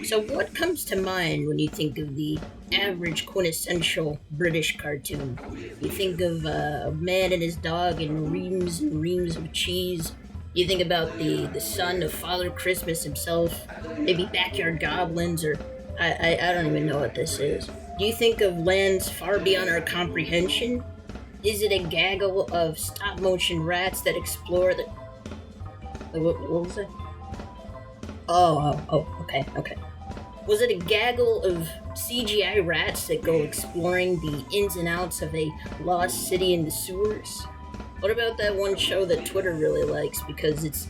So what comes to mind when you think of the average quintessential British cartoon? You think of a man and his dog and reams of cheese. You think about the son of Father Christmas himself, maybe backyard goblins, or I don't even know what this is. Do you think of lands far beyond our comprehension? Is it a gaggle of stop motion rats that explore the... What was it? Okay. Was it a gaggle of CGI rats that go exploring the ins and outs of a lost city in the sewers? What about that one show that Twitter really likes because it's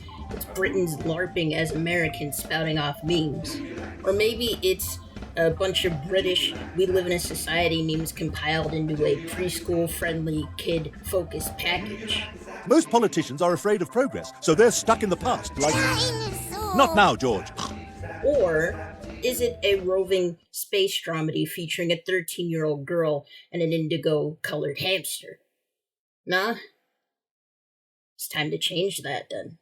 Britons LARPing as Americans spouting off memes? Or maybe it's a bunch of British We Live in a Society memes compiled into a preschool-friendly, kid-focused package. Most politicians are afraid of progress, so they're stuck in the past, like... Not now, George. Or is it a roving space dramedy featuring a 13-year-old girl and an indigo-colored hamster? Nah? It's time to change that, then.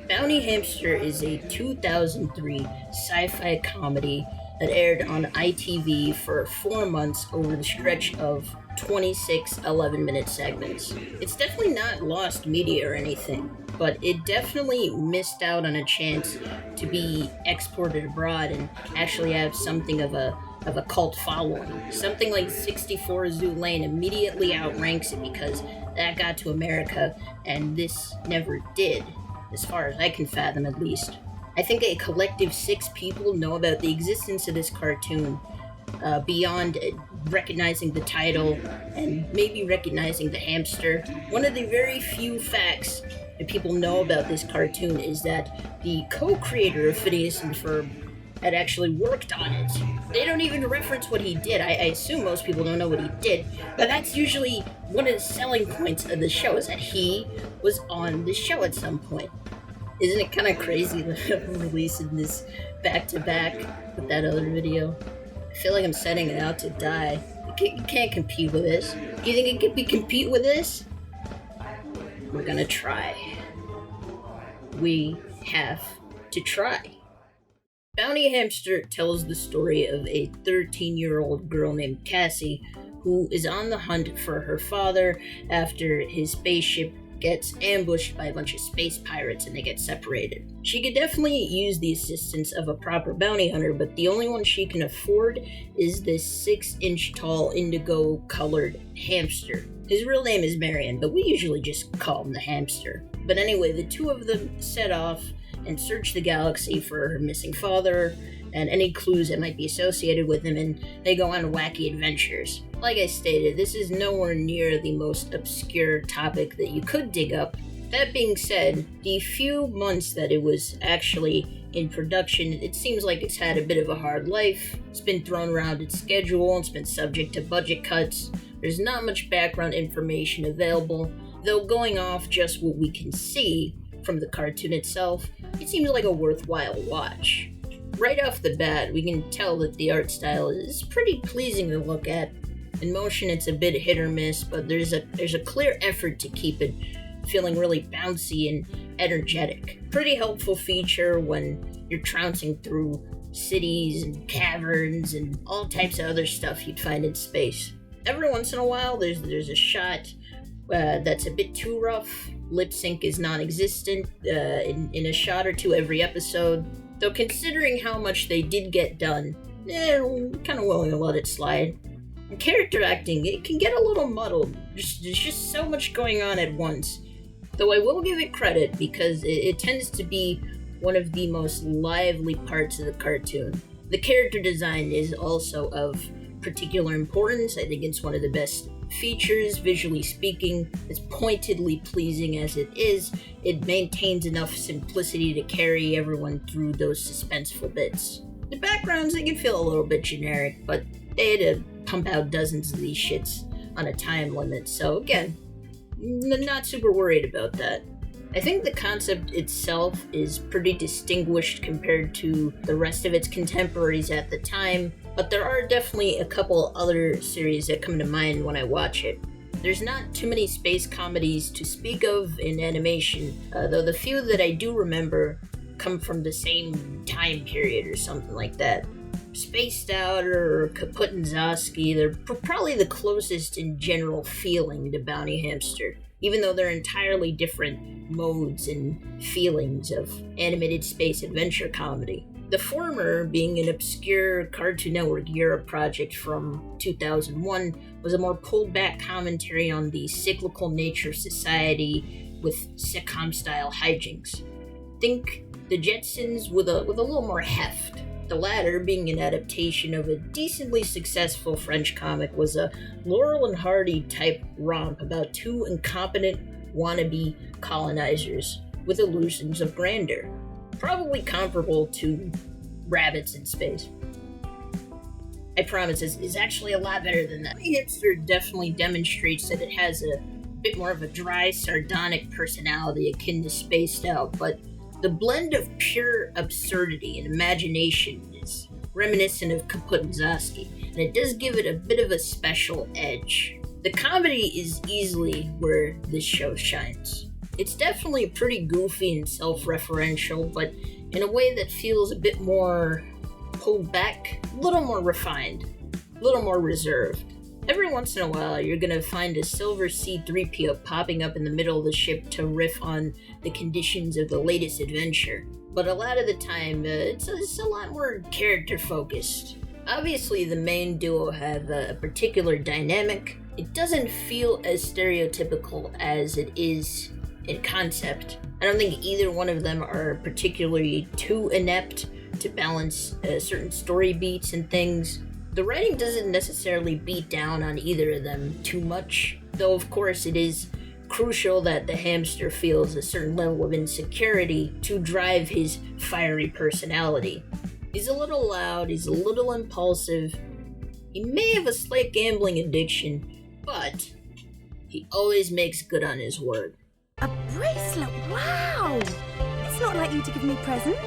Bounty Hamster is a 2003 sci-fi comedy that aired on ITV for 4 months over the stretch of 26 11-minute segments. It's definitely not lost media or anything, but it definitely missed out on a chance to be exported abroad and actually have something of a cult following. Something like 64 Zoo Lane immediately outranks it because that got to America and this never did, as far as I can fathom at least. I think a collective 6 people know about the existence of this cartoon beyond recognizing the title and maybe recognizing the hamster. One of the very few facts that people know about this cartoon is that the co-creator of Phineas and Ferb had actually worked on it. They don't even reference what he did. I assume most people don't know what he did, but that's usually one of the selling points of the show, is that he was on the show at some point. Isn't it kind of crazy that I'm releasing this back-to-back with that other video? I feel like I'm setting it out to die. You can't compete with this. You think it could compete with this? We're gonna try. We have to try. Bounty Hamster tells the story of a 13-year-old girl named Cassie who is on the hunt for her father after his spaceship gets ambushed by a bunch of space pirates and they get separated. She could definitely use the assistance of a proper bounty hunter, but the only one she can afford is this 6-inch tall indigo-colored hamster. His real name is Marion, but we usually just call him the hamster. But anyway, the two of them set off and search the galaxy for her missing father and any clues that might be associated with him, and they go on wacky adventures. Like I stated, this is nowhere near the most obscure topic that you could dig up. That being said, the few months that it was actually in production, it seems like it's had a bit of a hard life. It's been thrown around its schedule, it's been subject to budget cuts. There's not much background information available, though going off just what we can see from the cartoon itself, it seems like a worthwhile watch. Right off the bat, we can tell that the art style is pretty pleasing to look at. In motion, it's a bit hit or miss, but there's a clear effort to keep it feeling really bouncy and energetic. Pretty helpful feature when you're trouncing through cities and caverns and all types of other stuff you'd find in space. Every once in a while, there's a shot that's a bit too rough. Lip sync is non-existent in a shot or two every episode. Though considering how much they did get done, kind of willing to let it slide. And character acting, it can get a little muddled. There's just so much going on at once. Though I will give it credit because it tends to be one of the most lively parts of the cartoon. The character design is also of particular importance. I think it's one of the best features, visually speaking. As pointedly pleasing as it is, it maintains enough simplicity to carry everyone through those suspenseful bits. The backgrounds, they can feel a little bit generic, but they had to pump out dozens of these shits on a time limit, so again, not super worried about that. I think the concept itself is pretty distinguished compared to the rest of its contemporaries at the time, but there are definitely a couple other series that come to mind when I watch it. There's not too many space comedies to speak of in animation, though the few that I do remember come from the same time period or something like that. Spaced Out or Kaput and Zosky, they're probably the closest in general feeling to Bounty Hamster, even though they're entirely different modes and feelings of animated space adventure comedy. The former, being an obscure Cartoon Network Europe project from 2001, was a more pulled-back commentary on the cyclical nature of society with sitcom-style hijinks. Think The Jetsons with a little more heft. The latter, being an adaptation of a decently successful French comic, was a Laurel and Hardy type romp about two incompetent wannabe colonizers with illusions of grandeur. Probably comparable to Rabbits in Space. I promise it's actually a lot better than that. Hamster definitely demonstrates that it has a bit more of a dry, sardonic personality akin to Spaced Out, but the blend of pure absurdity and imagination is reminiscent of Kaput and Zosky, and it does give it a bit of a special edge. The comedy is easily where this show shines. It's definitely pretty goofy and self-referential, but in a way that feels a bit more pulled back, a little more refined, a little more reserved. Every once in a while, you're gonna find a silver C-3PO popping up in the middle of the ship to riff on the conditions of the latest adventure, but a lot of the time, it's a lot more character-focused. Obviously, the main duo have a particular dynamic. It doesn't feel as stereotypical as it is in concept. I don't think either one of them are particularly too inept to balance certain story beats and things. The writing doesn't necessarily beat down on either of them too much, though of course it is crucial that the hamster feels a certain level of insecurity to drive his fiery personality. He's a little loud, he's a little impulsive, he may have a slight gambling addiction, but he always makes good on his word. A bracelet? Wow! It's not like you to give me presents.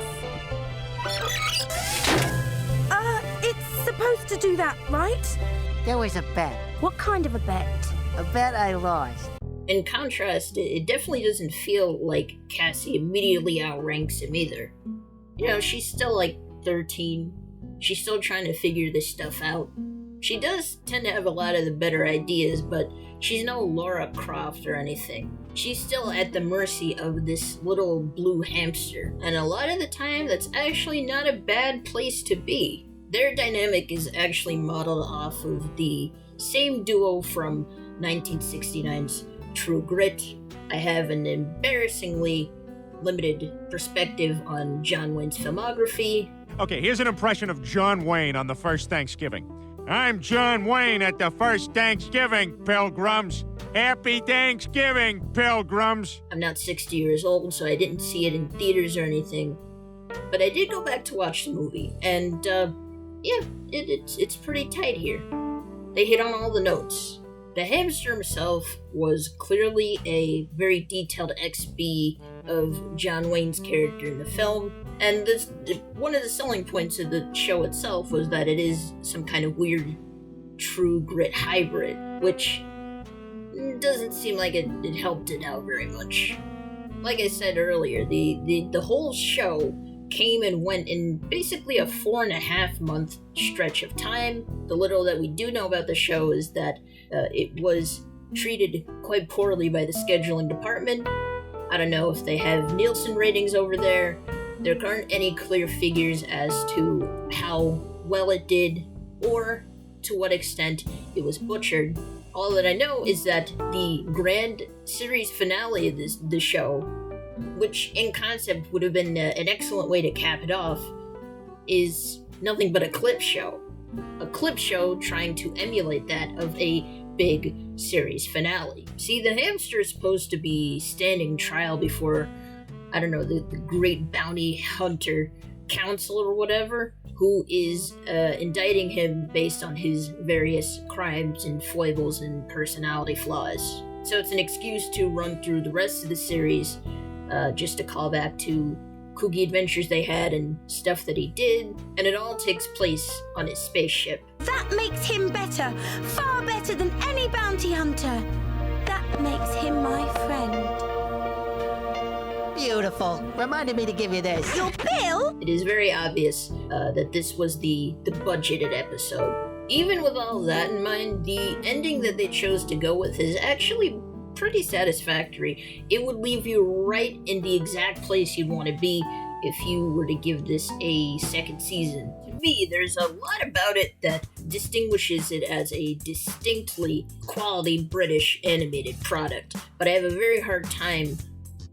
It's supposed to do that, right? There was a bet. What kind of a bet? A bet I lost. In contrast, it definitely doesn't feel like Cassie immediately outranks him either. You know, she's still like 13. She's still trying to figure this stuff out. She does tend to have a lot of the better ideas, but she's no Laura Croft or anything. She's still at the mercy of this little blue hamster, and a lot of the time that's actually not a bad place to be. Their dynamic is actually modeled off of the same duo from 1969's True Grit. I have an embarrassingly limited perspective on John Wayne's filmography. Okay, here's an impression of John Wayne on the first Thanksgiving. I'm John Wayne at the first Thanksgiving, pilgrims. Happy Thanksgiving, pilgrims. I'm not 60 years old, so I didn't see it in theaters or anything. But I did go back to watch the movie, and it's pretty tight here. They hit on all the notes. The hamster himself was clearly a very detailed XB of John Wayne's character in the film, and one of the selling points of the show itself was that it is some kind of weird True Grit hybrid, which doesn't seem like it helped it out very much. Like I said earlier, the whole show came and went in basically a 4.5 month stretch of time. The little that we do know about the show is that it was treated quite poorly by the scheduling department. I don't know if they have Nielsen ratings over there. There aren't any clear figures as to how well it did or to what extent it was butchered. All that I know is that the grand series finale of the show, which in concept would have been an excellent way to cap it off, is nothing but a clip show. A clip show trying to emulate that of a big series finale. See, the hamster is supposed to be standing trial before, I don't know, the great bounty hunter council or whatever, who is indicting him based on his various crimes and foibles and personality flaws. So it's an excuse to run through the rest of the series, just to call back to kooky adventures they had and stuff that he did, and it all takes place on his spaceship. That makes him better, far better than any bounty hunter. That makes him my friend. Beautiful. Reminded me to give you this. Your bill? It is very obvious that this was the budgeted episode. Even with all that in mind, the ending that they chose to go with is actually pretty satisfactory. It would leave you right in the exact place you'd want to be if you were to give this a second season. To me, there's a lot about it that distinguishes it as a distinctly quality British animated product, but I have a very hard time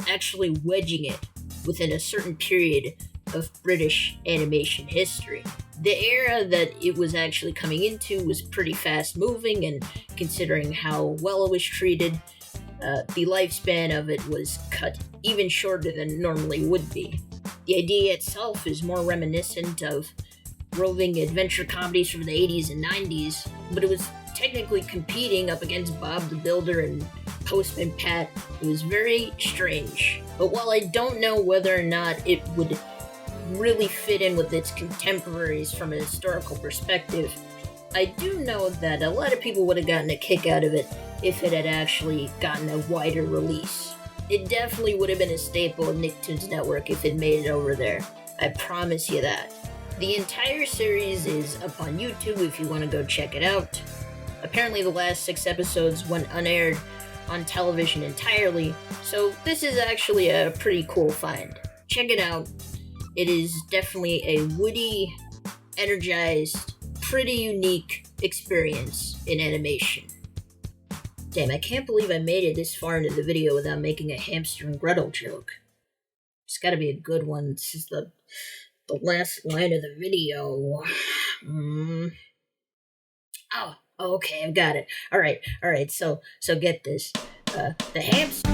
actually wedging it within a certain period of British animation history. The era that it was actually coming into was pretty fast moving, and considering how well it was treated, the lifespan of it was cut even shorter than it normally would be. The idea itself is more reminiscent of roving adventure comedies from the 80s and 90s, but it was technically competing up against Bob the Builder and Postman Pat. It was very strange. But while I don't know whether or not it would really fit in with its contemporaries from a historical perspective, I do know that a lot of people would have gotten a kick out of it if it had actually gotten a wider release. It definitely would have been a staple of Nicktoons Network if it made it over there. I promise you that. The entire series is up on YouTube if you want to go check it out. Apparently the last 6 episodes went unaired on television entirely, so this is actually a pretty cool find. Check it out. It is definitely a witty, energized, pretty unique experience in animation. Damn, I can't believe I made it this far into the video without making a Hamster and Gretel joke. It's gotta be a good one. This is the last line of the video. Oh, okay, I've got it. Alright, so get this. The hamster